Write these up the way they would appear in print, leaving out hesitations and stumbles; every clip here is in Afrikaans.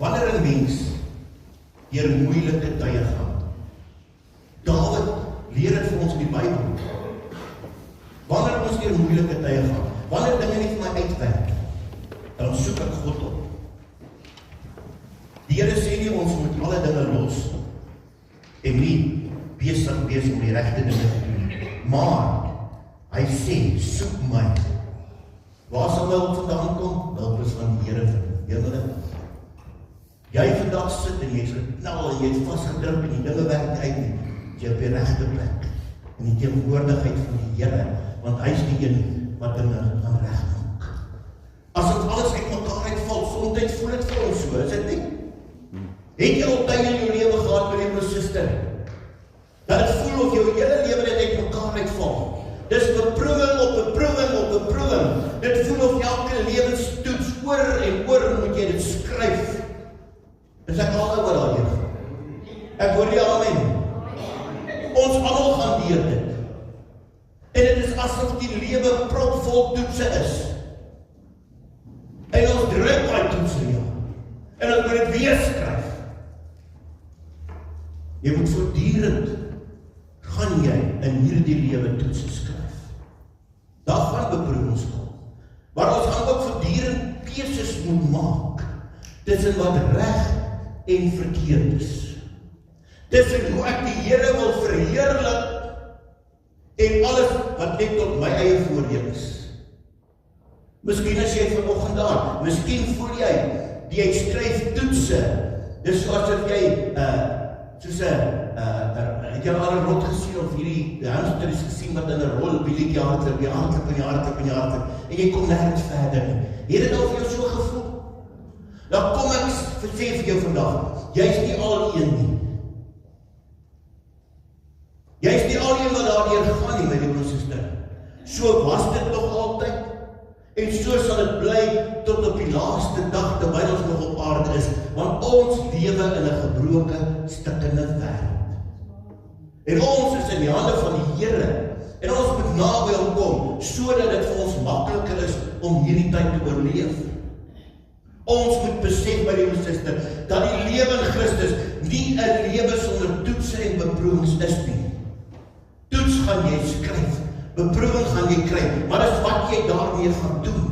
wanneer 'n mens deur moeilike tye gaan. Dawid leer dit vir ons in die Bybel. Wanneer ons deur moeilike tye gaan, wanneer dinge nie vir my uitwerk, dan soek ek God op. Die Here sê nie ons moet alle dinge los en nie besig wees om die regte dinge te doen nie. Maar hy sê, soek my. Waar sal my hulp vandaan kom? Hulp is van die Here van die hemele. Jy vandag sit en jy is geknal en jy is vasgedruk en die dinge werk nie uit nie. Jy op die regte plek in die teenwoordigheid van die Here, want hy is die een wat dinge aan reg maak. As dit alles uit mekaar uitval, soms voel dit vir ons so, is dit nie? Het jy al tye in jou lewe gehad, broer en suster, dat het voel of jou hele lewe dit uit mekaar uitval? Dis beproewing op beproewing op beproewing. Dit voel of elke lewenstoets oor en oor moet jy dit skryf. Is ek al oor al hier? Ek hoor die amen. Ons almal gaan deur dit. En dit is asof die lewe propvol toetse is. En ons druk daai toetse, ja. En ons moet dit weer skryf. Jy moet voortdurend gaan jy in hierdie lewe toetse skryf. Daar gaan beproewings kom. Maar ons gaan ook voortdurend keuses moet maak tussen wat reg en verkeerd is. Tussen hoe ek die Here wil verheerlik en alles wat net tot my eie voordeel is. Miskien as jy vanoggend daar, miskien voel jy die skryf toetse. Dis soos as jy het jy al 'n rot gesien of hierdie hamster is gesien wat in 'n rolbietjie hardloop, en jy kom nergens verder nie. Het dit al vir jou so gevoel? Dan kom ek sê vir jou vandag, jy is nie al een nie. Jy is nie al een wat daardeur gaan nie, my liewe suster. So was dit nog altyd, en so sal dit bly tot op die laaste dag terwyl ons nog op aarde is, want ons lewe in 'n gebroke, stikkende wêreld. En ons is in die hande van die Here, en ons moet naby hom kom, sodat dit vir ons makliker is om hierdie tyd te oorleef. Ons moet besef, my liewe suster, dat die lewe in Christus nie 'n lewe sonder toetse en beproewings is nie. Toets gaan jy skryf, beproewing gaan jy kry, maar dis wat jy daarmee gaan doen.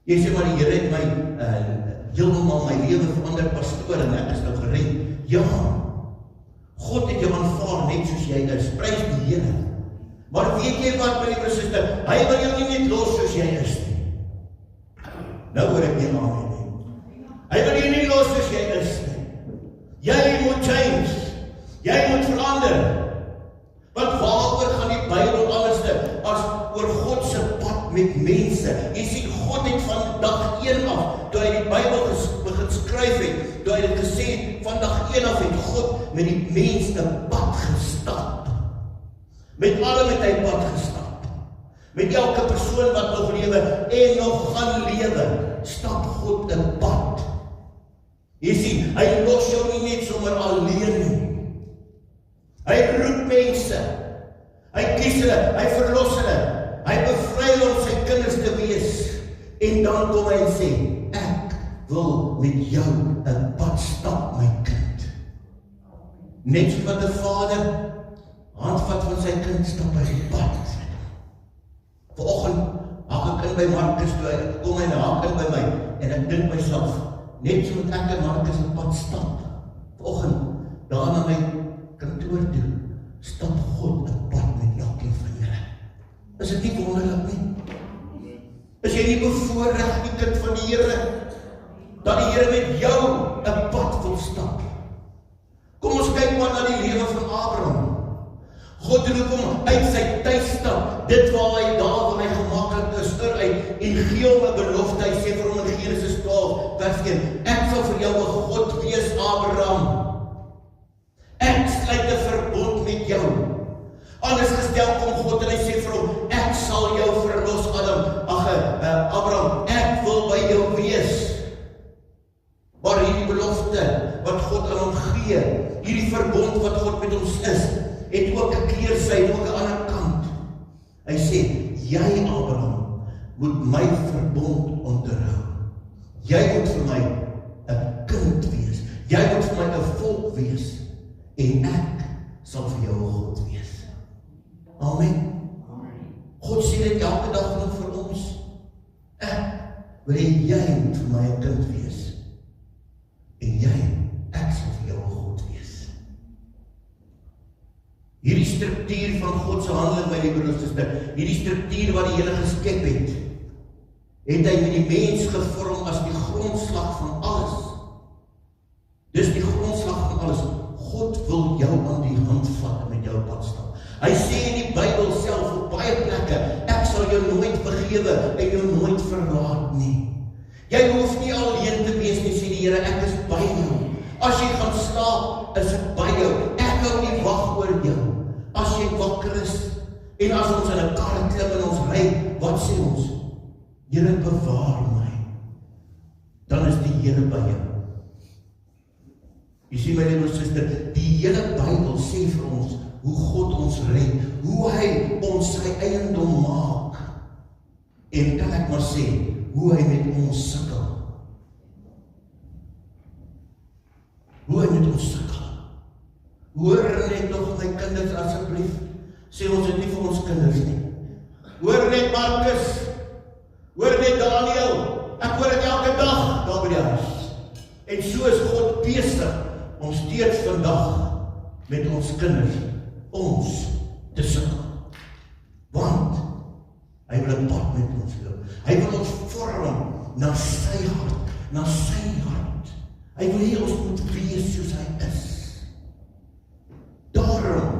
Jy sê maar die Here het my heeltemal my lewe verander, pastoor, en ek is nou gered. Ja, God het jou aanvaar net soos jy is, prys die Here. Maar weet jy wat, my liewe suster, hy wil jou nie net los soos jy is nie. Nou hoor ek nie amen nie. Hy wil jou nie los soos jy is nie. Jy moet change. Jy moet verander. Want waaroor gaan die Bybel anderste as oor God se pad met mense? Jy sien, God het van dag 1 af, toe hy die Bybel begin skryf het, toe hy dit gesê het, van dag 1 af het God met die mens 'n pad gestap. Met almal het hy pad gestap. Met elke persoon wat nog lewe en nog gaan lewe, stap God 'n pad. Jy sien, hy los jou nie net sommer alleen nie. Hy roep mense, hy kies hulle, hy verlos hulle, hy bevry om sy kinders te wees, en dan kom hy en sê, ek wil met jou 'n pad stap, my kind. Net so wat 'n vader handvat van sy kind, stap hy die pad. Vanoggend haak ek in by Markus, toe hy kom en haak in by my, en ek dink myself, net so wat ek en Markus 'n pad stap. Vanoggend, daar na my kantoor toe, stap God 'n pad met elkeen van julle. Is dit nie wonderlik nie? Is jy nie bevoorreg, die kind van die Here, dat die Here met jou 'n pad wil stap? Kom ons kyk maar na die lewe van Abraham. God roep hom uit sy tuisstad, dit waar hy daar waar hy gemaklik is, uit, en gee hom 'n belofte. Hy sê vir hom in Genesis 12, vers 1, ek sal vir jou 'n God wees, Abraham. Ek sluit 'n verbond met jou. Anders gestel kom God en hy sê vir hom, ek sal jou verlos, Abraham, ek wil by jou wees. Maar hierdie belofte wat God aan hom gee, hierdie verbond wat God met ons is, het ook 'n keersy, ook 'n ander kant. Hy sê, jy Abraham, moet my verbond onderhou. jy moet vir my 'n kind wees. Jy moet vir my 'n volk wees. En ek sal vir jou 'n God wees. Amen. God sê dit elke dag nog vir ons. Ek wil hê jy moet vir my 'n kind wees. En ek sal vir jou 'n God wees. Hierdie struktuur van God se handeling, my liewe broers en susters, hierdie struktuur wat die Here geskep het hy met die mens gevorm as die grondslag van alles. Dis die grondslag van alles. God wil jou aan die hand vat en met jou pad stap. Hy sê in die Bybel self op baie plekke, ek sal jou nooit vergewe en jou nooit verlaat nie. Jy hoef nie alleen te wees nie, sê die Here, ek is by jou. As jy gaan slaap, is ek by jou. Ek hou nie wag oor jou. As jy wakker is, en as ons in 'n kar klim en ons ry, wat sê ons? Here, bewaar my. Dan is die Here by jou. Jy sien my liewe suster, die hele Bybel sê vir ons hoe God ons red, hoe hy ons sy eiendom maak. En kan ek maar sê, hoe hy met ons sukkel. Hoe hy met ons sukkel. Hoor net nog my kinders asseblief, sê ons dit nie vir ons kinders nie. Hoor net Marcus, hoor net Daniel, ek hoor dit elke dag daar by die huis. En so is God besig om steeds vandag met ons kinders, ons te sukkel. Want hy wil 'n pad met ons loop. Hy wil ons vorm na sy hart, na sy hart. Hy wil hê ons moet wees soos hy is. Daarom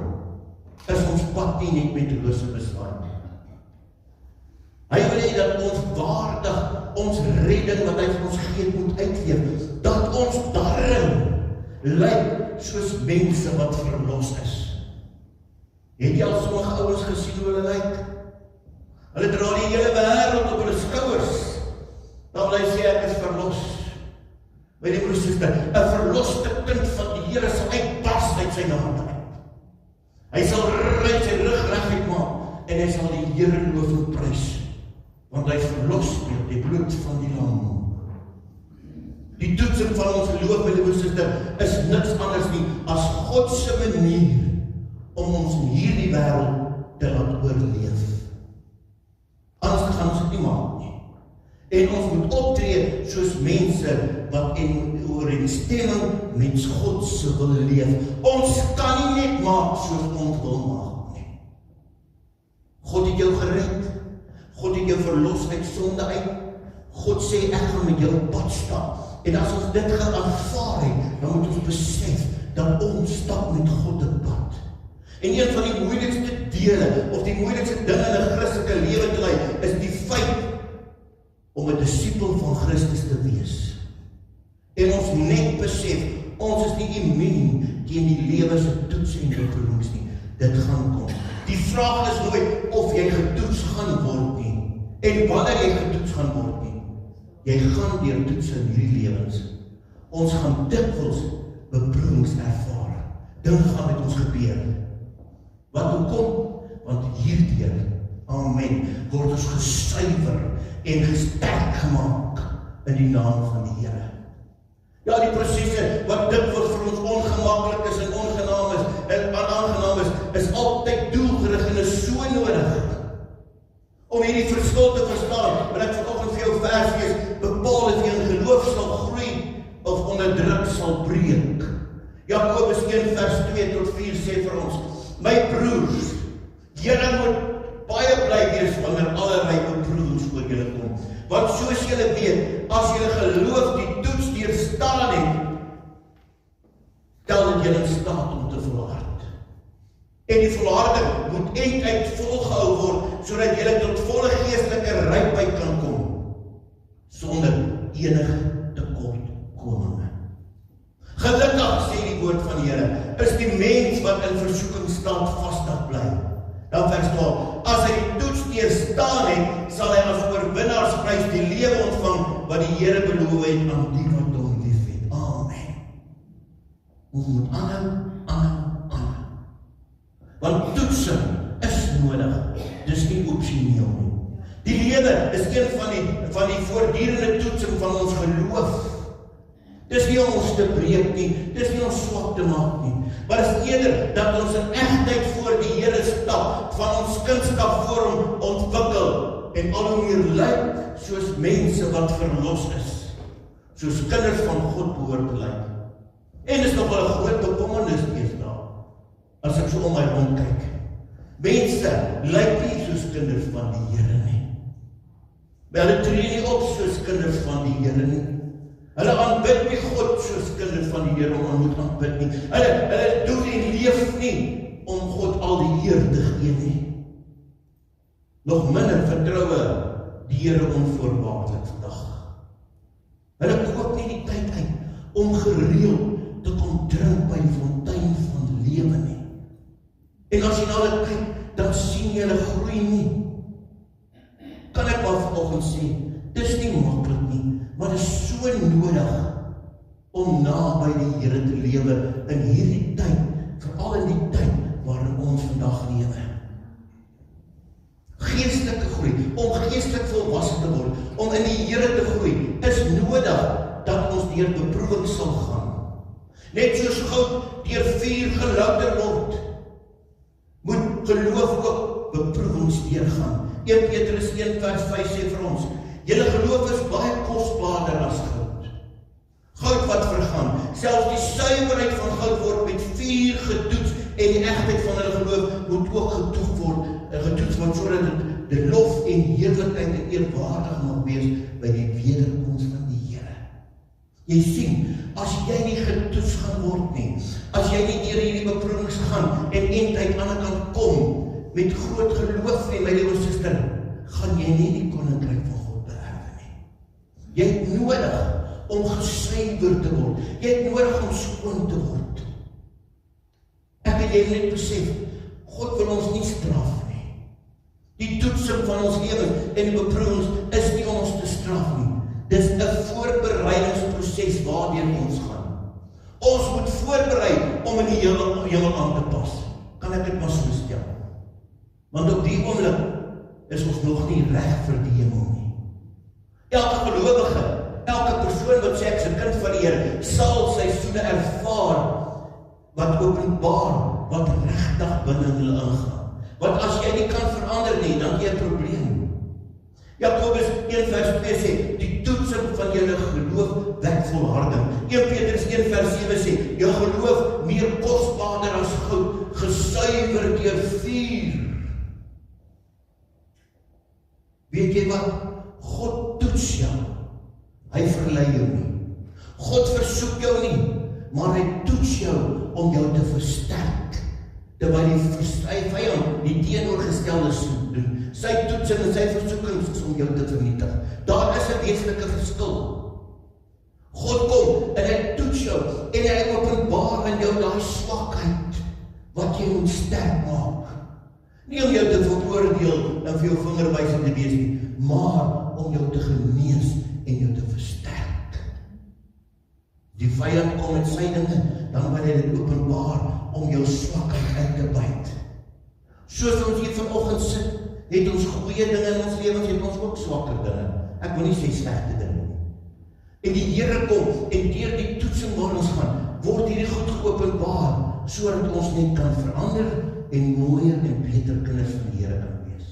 is ons pad nie net met lose besluit. Hy wil hê dat ons waardig ons redding wat hy vir ons gee moet uitleef. Dat ons daarin lyk soos mense wat verlos is. Het jy al sommige ouens gesien hoe hulle lyk? Hulle dra die hele wêreld op hulle skouers. Dan wil hy sê ek is verlos. My liewe broers en susters, 'n verloste kind van die Here sal uitbars uit sy naam uit. Hy sal sy rug reguit maak en hy sal die Here loof en prys, want hy is verlos deur die bloed van die lam. Die toetsing van ons geloof, my liewe suster, is niks anders nie as God se manier om ons in hierdie wêreld te laat oorleef. Anders gaan ons dit nie maak nie. En ons moet optree soos mense wat in ooreenstemming met God se wil leef. Ons kan nie net maak soos ons wil maak nie. God het jou gered. God het jou verlos uit sonde uit. God sê ek gaan met jou pad stap. En as ons dit gaan aanvaar het, dan moet ons besef dat ons stap met God op pad. En een van die moeilikste dele, of die moeilikste dinge in 'n Christelike lewe te lei, is die feit om 'n disipel van Christus te wees. En ons net besef, ons is nie immuun teen die lewe se toetse en beproewings nie. Dit gaan kom. Die vraag is nooit of jy getoets gaan word nie, en wanneer jy getoets gaan word nie. Jy gaan deur toetse in hierdie lewens. Ons gaan dikwels beproewings ervaar. Dinge gaan met ons gebeur. Wat hoekom? Want hierdeur, amen, word ons gesuiwer en gesterk gemaak in die naam van die Here. Ja, die prosesse wat dikwels vir ons ongemaklik is en onaangenaam is altyd doelgerig en is so nodig. Om hierdie verskil te verstaan, wil ek vanoggend vir jou vers lees, bepaal of jy in geloof sal groei of onderdruk sal breek. Jakobus 1 vers 2 tot 4 sê vir ons, my broers, julle moet baie bly wees wanneer allerlei beproewings oor julle kom. Want soos julle weet, as julle geloof die toets deurstaan het, tel dit julle in staat om te volhard. En die volharding moet eindelik volgehou word, sodat julle tot volle geestelike rypheid kan kom, sonder enige tekortkominge. Gelukkig, sê die woord van die Here, is die mens wat in versoeking standvastig bly. Dan vers 12, as hy die toets deurstaan het, sal hy as oorwinnaarsprys die lewe ontvang, wat die Here beloof het aan die wat hom liefhet. Amen. Ons moet aanhou. Want toetsing is nodig, dis nie opsioneel nie. Die lewe is een van die voortdurende toetsing van ons geloof. Dis nie om ons te breek nie, dis nie om swak te maak nie, maar is eerder dat ons in egtheid voor die Here stap, van ons kindskap voor hom ontwikkel, en al hoe meer lyk soos mense wat verlos is, soos kinders van God behoort te lyk. En is nog wel 'n groot bekommernis deesdae, as ek so om my rond kyk. Mense lyk nie soos kinders van die Here nie. Hulle tree nie op soos kinders van die Here nie. Hulle aanbid nie God soos kinders van die Here om moet aanbid nie. Hulle doen en leef nie om God al die eer te gee nie. Nog minder vertroue die Here onvoorwaardelik vandag. Hulle koop nie die tyd uit om gereeld te kom drink by die fontein van lewe nie. En as jy na hulle kyk, dan sien jy hulle groei nie. Kan ek maar vanoggend sê, dis nie maklik nie, maar dit is so nodig om naby die Here te lewe in hierdie tyd, veral in die tyd waarin ons vandag lewe. Geestelike groei, om geestelik volwasse te word, om in die Here te groei, is nodig dat ons deur beproewing sal gaan. Net soos goud deur vuur gelouter word, moet geloof ook beproewings deurgaan. 1 Petrus 1 vers 5 sê vir ons, julle geloof is baie kosbaarder as goud. Goud wat vergaan, selfs die suiwerheid van goud word met vuur getoets, en die egtheid van hulle geloof moet ook getoets word, sodat dit die lof en heerlikheid en eerwaardig mag wees by die wederkoms van die Here. Jy sien, as jy nie getoets gaan word nie, as jy nie deur hierdie beproewings gaan en eintlik aan die kant kom met groot geloof nie, my liewe suster, gaan jy nie die koninkryk van God beerwe nie. Jy het nodig om gesuiwer te word. Jy het nodig om skoon te word. Ek en jy net besef, God wil ons nie straf nie. Die toetsing van ons lewens en die beproewings is nie om ons te straf nie. Dis 'n voorbereidingsproses waardeur ons gaan. Ons moet voorberei om in die hemel aan te pas. Kan ek dit maar so stel? Want op die oomblik is ons nog nie reg vir die hemel nie. Elke gelowige, elke persoon wat sê ek is 'n kind van die Here, sal seisoene ervaar wat openbaar, wat regtig binne hulle ingaan. Want as jy nie kan verander nie, dan het jy 'n probleem. Jakobus 1 vers 2 sê, die toetsing van julle geloof wek volharding. 1 Petrus 1 vers 7 sê, jou geloof meer kosbaarder as goud, gesuiwer deur vuur. Weet jy wat? God toets jou. Hy verlei jou nie. God versoek jou nie, maar hy toets jou om jou te versterk. Terwyl die vyand die teenoorgestelde soek doen. Sy toetsing en sy versoekings is om jou te vernietig. Daar is 'n wesenlike verskil. God kom en hy toets jou en hy openbaar aan jou daai swakheid wat jy moet sterk maak. Nie om jou te veroordeel en vir jou vingerwysing te wees nie, maar om jou te genees en jou te versterk. Die vyand kom met sy dinge, dan wil hy dit openbaar om jou swakheid uit te byt. Soos ons hier vanoggend sit, het ons goeie dinge in ons lewens, het ons ook swakker dinge. Ek wil nie sê slegte dinge nie. En die Here kom en deur die toetsing waar ons gaan, word hierdie goed geopenbaar, sodat ons net kan verander en mooier en beter kinders van die Here kan wees.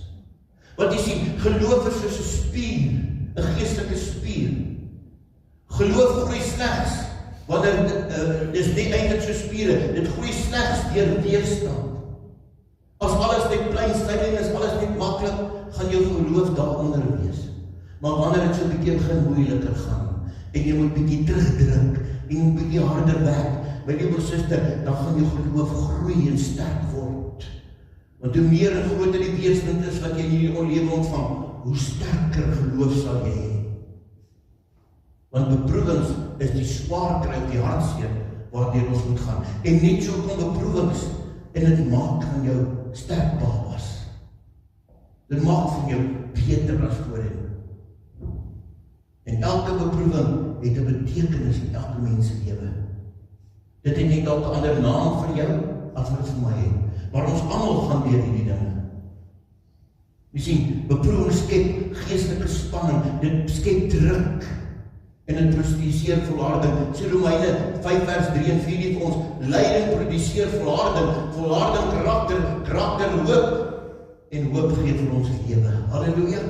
Want jy sien, geloof is soos 'n spier, 'n geestelike spier. Geloof groei slegs wanneer dis nie eintlik so spiere, dit groei slegs deur weerstand. As alles net klein stygings is, alles net maklik, gaan jou geloof daaronder wees. Maar wanneer dit so 'n bietjie begin moeiliker gaan en jy moet bietjie terugdruk en jy moet bietjie harder werk, my liewe suster, dan gaan jou geloof groei en sterk word. Want hoe meer en groter die weerstand is wat jy in hierdie lewe ontvang, hoe sterker geloof sal jy hê. Want beproewings is die swaar kry, die hartseer waardeur ons moet gaan. En net so kom beproewings en dit maak van jou sterk babas. Dit maak van jou beter as voorheen. En elke beproewing het 'n betekenis in elke mens se lewe. Dit het nie dalk 'n ander naam vir jou as wat vir my het. Maar ons almal gaan deur hierdie dinge. Jy sien, beproewing skep geestelike spanning, dit skep druk, en dit produseer volharding. Sê Romeine 5 vers 3 en 4 vir ons, lyding produseer volharding karakter hoop, en hoop gee vir ons lewe. Halleluja.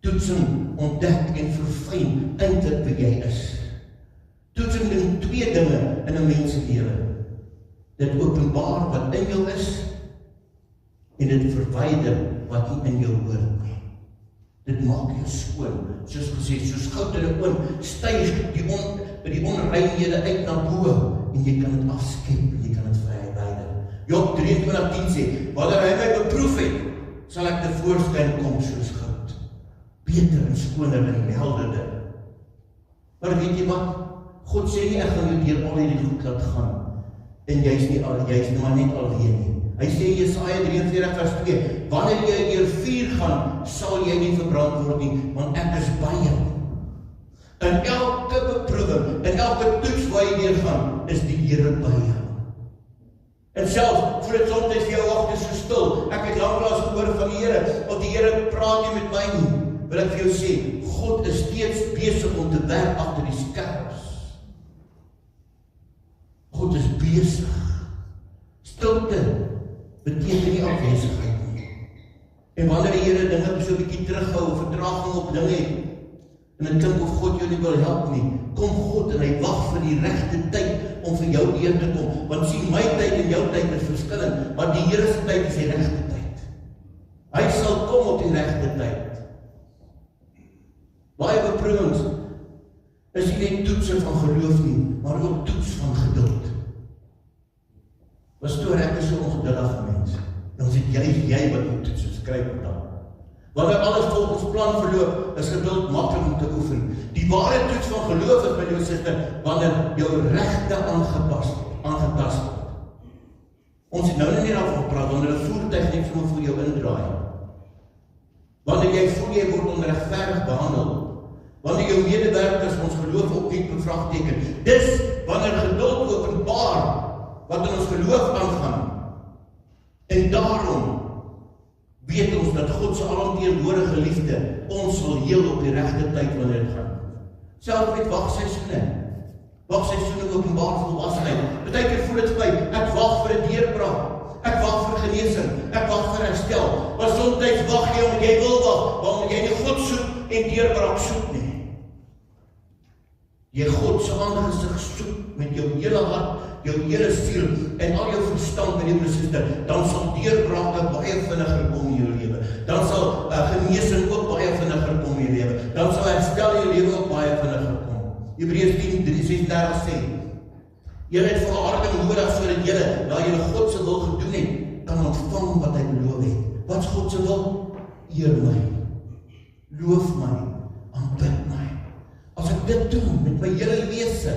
Toetsing ontdek en verfyn eintlik wie jy is. Toetsing doen twee dinge in 'n mens se lewe. Dit openbaar wat in jou is, en dit verwyder wat nie in jou hoort nie. Dit maak jou skoon. Soos gesê, soos goud in 'n oom, styg die onreinhede uit na bo, en jy kan dit afskep, en jy kan dit verwyder. Job 23:10 sê, wanneer hy my beproef het, sal ek tevoorskyn kom soos goud. Beter en skoner en helderder. Maar weet jy wat? God sê nie, ek gaan jou deur al hierdie goed laat gaan, en jy's maar net alleen nie. Hy sê Jesaja 43 vers 2, wanneer jy deur vuur gaan, sal jy nie verbrand word nie, want ek is by jou. In elke beproewing, in elke toets waar jy deur gaan, is die Here by jou. En selfs, voor dit soms vir jou wag, so stil, ek het lanklaas gehoor van die Here, want die Here praat nie met my nie, wil ek vir jou sê, God is steeds besig om te werk agter die skerms. God is besig. Stilte beteken nie afwesigheid nie. En wanneer die Here dinge so 'n bietjie terughou, vertraging op dinge het, en dit klink of God jou nie wil help nie, kom God en hy wag vir die regte tyd om vir jou deur te kom. Want sien, my tyd en jou tyd is verskillend, maar die Here se tyd is die regte tyd. Hy sal kom op die regte tyd. Baie beproewings is nie net toetse van geloof nie, maar ook toets van geduld. Pastoor, ek is so ongeduldige mens. Dan sê jy wat die toets skryf op dan. Wanneer alles volgens plan verloop, is geduld maklik om te oefen. Die ware toets van geloof is, my liewe suster, wanneer jou regte aangetast word. Ons het nou nie daarvan gepraat, wanneer 'n voertuig net sommer voor jou indraai. Wanneer jy voel jy word onregverdig behandel. Wanneer jou medewerkers ons geloof op nie bevraagteken. Dis wanneer geduld openbaar wat in ons geloof aangaan. En daarom weet ons dat God se alomteenwoordige liefde ons sal heel op die regte tyd wanneer dit gaan. Selfs met wagseisoene openbaar volwassenheid. Partykeer voel dit vir my, ek wag vir 'n deurbraak, ek wag vir genesing, ek wag vir herstel. Maar soms wag jy omdat jy wil wag, omdat jy nie God soek en deurbraak soek nie. Jy God se aangesig soek met jou hele hart, jou hele siel en al jou verstand in die presister, dan sal deurbrake baie vinniger kom in jou lewe. Dan sal genesing ook baie vinniger kom in jou lewe. Dan sal herstel in jou lewe ook baie vinniger kom. Hebreërs 10:36 sê, julle het volharding nodig sodat julle, na julle God se wil gedoen het, kan ontvang wat hy beloof het. Wat is God se wil? Eer my, loof my, aanbid my. As ek dit doen met my hele wese,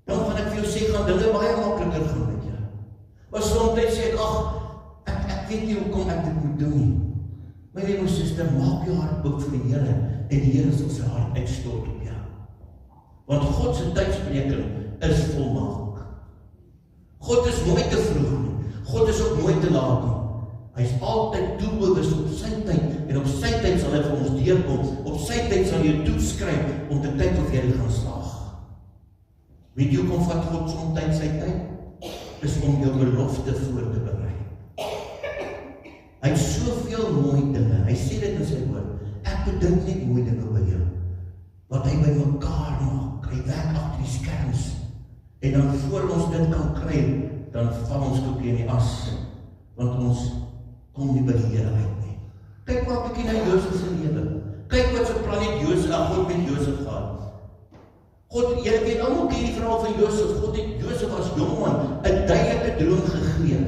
dan gaan ek vir jou sê, gaan dinge baie makliker gaan met jou. Maar soms sê ek, ek weet nie hoekom ek dit moet doen nie. My liewe suster, maak jou hart oop vir die Here, en die Here sal sy hart uitstort op jou. Want God se tydsberekening is volmaak. God is nooit te vroeg nie. God is ook nooit te laat nie. Hy is altyd doelbewus op sy tyd, en op sy tyd sal hy vir ons deurkom. Op sy tyd sal jy toeskryf om te kyk of jy dit gaan slaag. Weet jy hoekom vat God soms tyd sy tyd? Is om jou belofte voor te berei. Hy het soveel mooi dinge. Hy sê dit in sy woord. Ek bedink net mooi dinge oor jou. Wat hy by mekaar maak. Hy werk agter die skerms. En dan voor ons dit kan kry, dan val ons kopie in die as. Want ons kom nie by die Here uit nie. Kyk maar 'n bietjie na Josef se lewe. Kyk wat so plan het God met Josef gehad. God, julle weet almal ken die verhaal van Josef. God het Josef as jongman 'n duidelike droom gegee.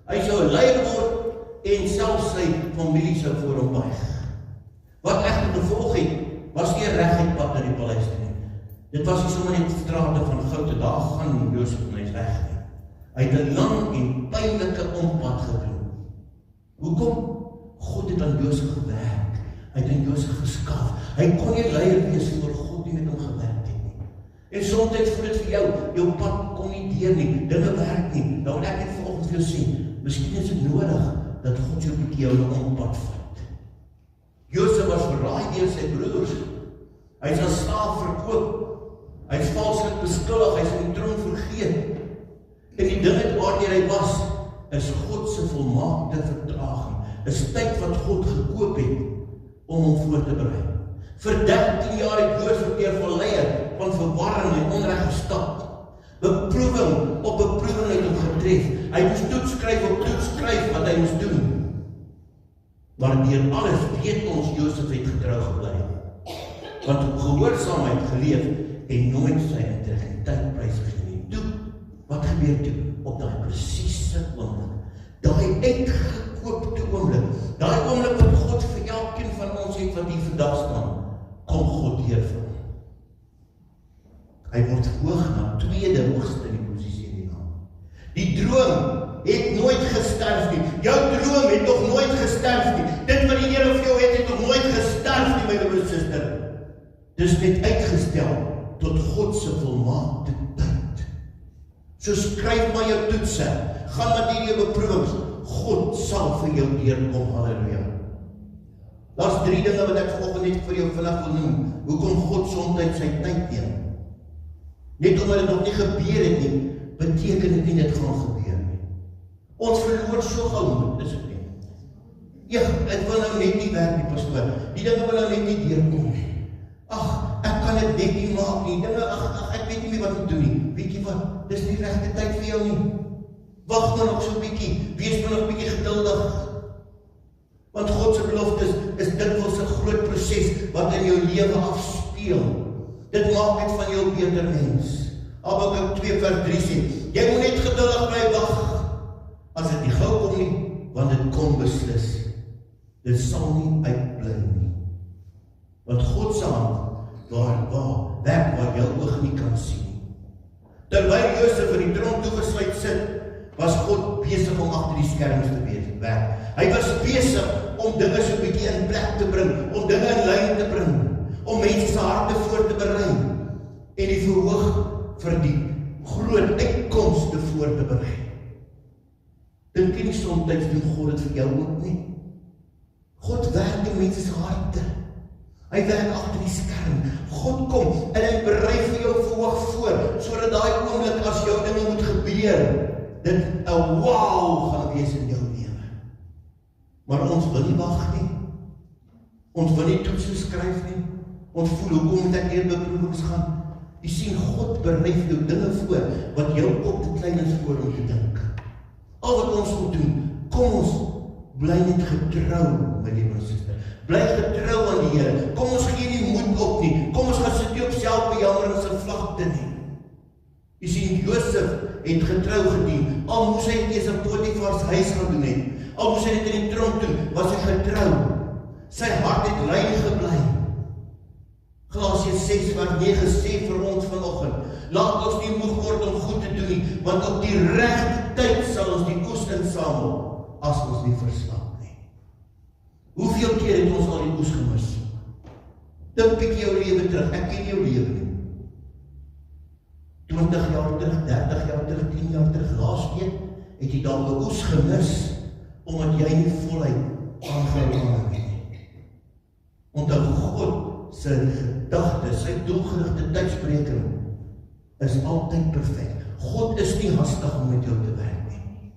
Hy sou 'n leier word en selfs sy familie sou voor hom buig. Wat egter gevolg het, was nie 'n reguit pad na die paleis nie. Dit was nie sommer net strate van goud en daar gaan Josef en hy's weg nie. Hy het 'n lang en pynlike ompad gedoen. Hoekom? God het aan Josef gewerk. Hy het aan Josef geskaaf. Hy kon nie leier wees voor God nie met hom gewerk het nie. En soms voel dit vir jou pad kom nie deur nie, dinge werk nie. Nou wil ek net vanoggend vir jou sê, miskien is dit nodig dat God so 'n bietjie jou 'n ompad vat. Josef was verraai deur sy broers. Hy is as slaaf verkoop. Hy is valslik beskuldig, hy is in die tronk vergeet. En die ding het waardeur hy was, is God se volmaakte vertraging. Is tyd wat God gekoop het om hom voor te berei. Vir 13 jaar het Josef deur verleie van verwarring en onreg gestap. Beproewing op beproewing het hom getref. Hy moes toets skryf wat hy moes doen. Maar deur alles weet ons Josef het getrou gebly. Want op gehoorsaamheid geleef en nooit sy integriteit prysgegee nie. Toe, wat gebeur toe? Op daai presiese oomblik. Daai uitgekoopte oomblik. Daai oomblik wat God vir elkeen van ons het wat hier vandag staan, kom God deur vir hom. Hy word hoog na tweede hoogste in die posisie in die naam. Die droom het nooit gesterf nie. Jou droom het nog nooit gesterf nie. Dit wat die Here vir jou het nog nooit gesterf nie, my broer en suster. Dis net uitgestel tot God se volmaakte tyd. So skryf maar jou toetse, gaan maar deur jou beproewings. God sal vir jou deurkom, halleluja. Daar's 3 dinge wat ek vanoggend net vir jou vinnig wil noem. Hoekom God soms sy tyd neem. Net omdat dit nog nie gebeur het nie, beteken dit nie dit gaan gebeur nie. Ons verloor so gou moed, is dit nie? Ja, ek wil nou net nie werk nie, pastoor. Die dinge wil nou net nie deurkom nie. Ag, ek kan dit net nie maak nie. Dinge, ek weet nie meer wat ek doen nie. Weet jy wat? Dis nie regte tyd vir jou nie. Wag maar nog so 'n bietjie. Wees maar nog 'n bietjie geduldig. Want God se beloftes is dikwels 'n groot proses wat in jou lewe afspeel. Dit maak net van jou 'n beter mens. Habakuk 2 vers 3 sê, jy moet net geduldig bly wag. As dit nie gou kom nie, want dit kom beslis. Dit sal nie uitbly nie. Want God se hand werk waar jou oog nie kan sien. Terwyl Josef in die tronk toegesluit sit, was God besig om agter die skerms te werk. Hy was besig om dinge so 'n bietjie in plek te bring, om dinge in lyn te bring, om mense se harte voor te berei en die verhoog vir die groot uitkomste voor te berei. Dink jy nie soms doen God dit vir jou ook nie? God werk in mense se harte. Hy werk agter die skerm. God kom en hy berei vir jou verhoog voor, sodat daai oomblik as jou dinge moet gebeur, dit 'n wow gaan wees in jou lewe. Maar ons wil nie wag nie. Ons wil nie toetse skryf nie. Ons voel, hoekom moet ek deur beproewings gaan? Jy sien, God berei vir jou dinge voor, wat jou op te klein is voor om te dink. Al wat ons moet doen, kom ons bly net getrou, my liewe suster. Bly getrou aan die Here. Kom ons gee nie moed op nie. Kom ons gaan sit nie op selfbejammerings en vlakte nie. Jy sien, Josef het getrou gedien. Al moes hy dit in Potifars huis gaan doen het. Al moes hy dit in die tronk doen, was hy getrou. Sy hart het rein gebly. Galasiërs 6 vers 9 sê vir ons vanoggend, laat ons nie moeg word om goed te doen nie, want op die regte tyd sal ons die oes insamel, as ons nie verslap nie. Hoeveel keer het ons al die oes gemis? Dink bietjie jou lewe terug, ek ken jou lewe nie. 20 jaar terug, 30 jaar terug, 10 jaar terug, laaskeer, het jy dalk 'n oes gemis, omdat jy nie voluit aangehou het nie. Onthou, God sy gedagte, sy doelgerigte tydsberekening is altyd perfek. God is nie hastig om met jou te werk nie.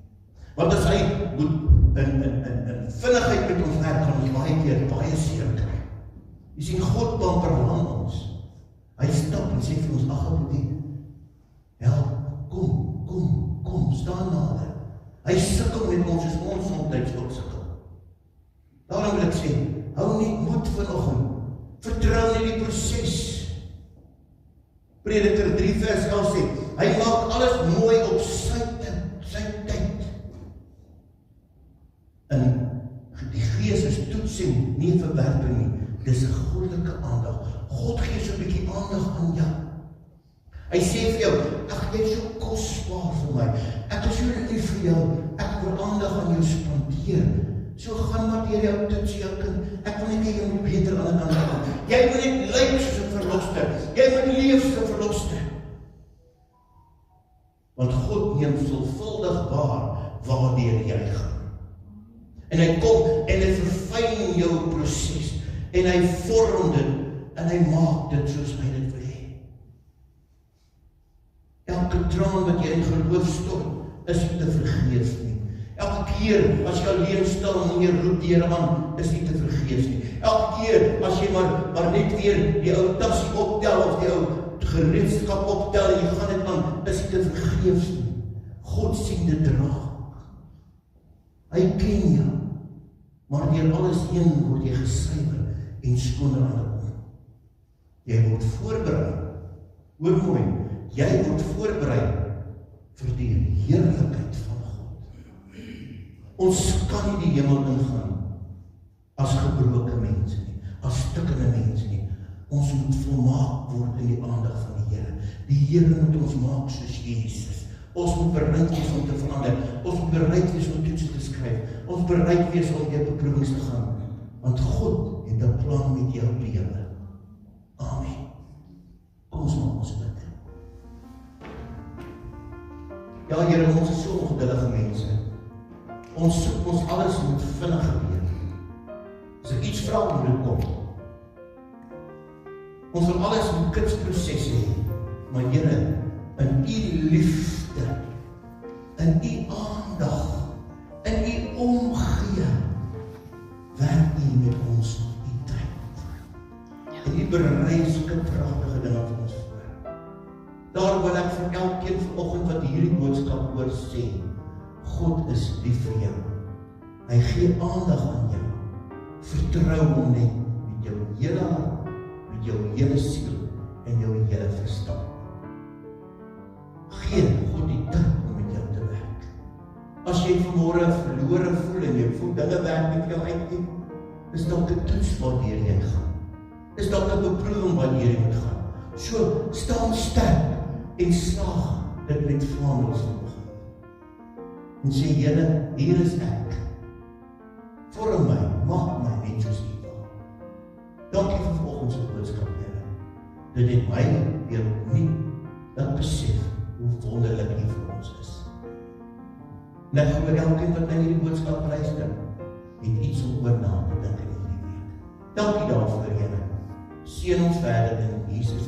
Want as hy moet in vinnigheid met ons werk, gaan ons baie keer baie seer kry. Jy sien, God pamperlang ons. Hy stap en sê vir ons, ag, help, kom, staan nader. Hy sukkel met ons, soos ons soms ook sukkel. Daarom wil ek sê, hou nie moed vanoggend. Vertrou in die proses. Prediker 3 vers 11 sê, hy maak alles mooi op sy tyd. En die Gees is toetsing, nie verwerping nie. Dis 'n goddelike aandag. God gee so 'n bietjie aandag aan jou. Hy sê vir jou, ag, jy is so kosbaar vir my. Ek is so lief vir jou. Ek wil aandag aan jou spandeer. So gaan maar deur jou toets, jou kind. Ek wil net jy moet beter aan die kant gaan. Jy moet net lyk soos 'n verlosser. Jy moet leef soos 'n verlosser. Want God neem veelvuldig waar waardeur jy gaan. En hy kom en hy verfyn jou proses. En hy vorm dit en hy maak dit soos hy dit wil hê. Elke traan wat jy in geloof stort, is nie te vergeef nie. Elke keer as jy alleen stil en jy roep die Here aan, is nie te vergeef nie. Elke keer as jy maar net weer die ou tassie optel of die ou gereedskap optel en jy gaan dit aan, is nie te vergeef nie. God sien dit raak. Hy ken jou. Maar deur alles heen word jy gesuiwer en skoner aan die kom. Jy word voorberei. Hoor mooi, jy word voorberei vir die heerlikheid van God. Ons kan nie die hemel ingaan as gebroke mense nie, as stukkende mense nie. Ons moet volmaak word in die aandag van die Here. Die Here moet ons maak soos Jesus. Ons moet bereid wees om te verander. Ons moet bereid wees om toetse te skryf. Ons moet bereid wees om deur beproewings te gaan. Want God het 'n plan met jou lewe. Amen. Kom ons maak ons bid. Ja, Here, ons is so ongeduldige mense. Ons soek ons alles moet vinnig gebeur. As ek iets vra, moet dit kom. Ons wil alles in kunsproses hê. Maar Here, in U liefde, in U aandag, in U omgee, werk U met ons op U tyd. En U berei sulke pragtige dinge vir ons voor. Daar wil ek vir elkeen vanoggend wat hierdie boodskap hoor sê, God is lief vir jou. Hy gee aandag aan jou. Vertrou hom net met jou hele hart, met jou hele siel en jou hele verstand. Gee God die tyd om met jou te werk. As jy vanmôre verlore voel en jy voel dinge werk met jou uit nie, is dalk 'n toets waardeur jy gaan. Is dalk 'n beproewing waardeur jy moet gaan. So, staan sterk en slaag dit met vaandels vanoggend. En sê, Here, hier is ek. Vorm my, maak my net soos U wil. Dankie vir vanoggend se boodskap, Here. Dit het my weer nie dat besef hoe wonderlik U vir ons is. En ek hoop elkeen wat na hierdie boodskap luister, het iets om oor na te dink in hierdie week. Dankie daarvoor, Here. Seën ons verder in Jesus.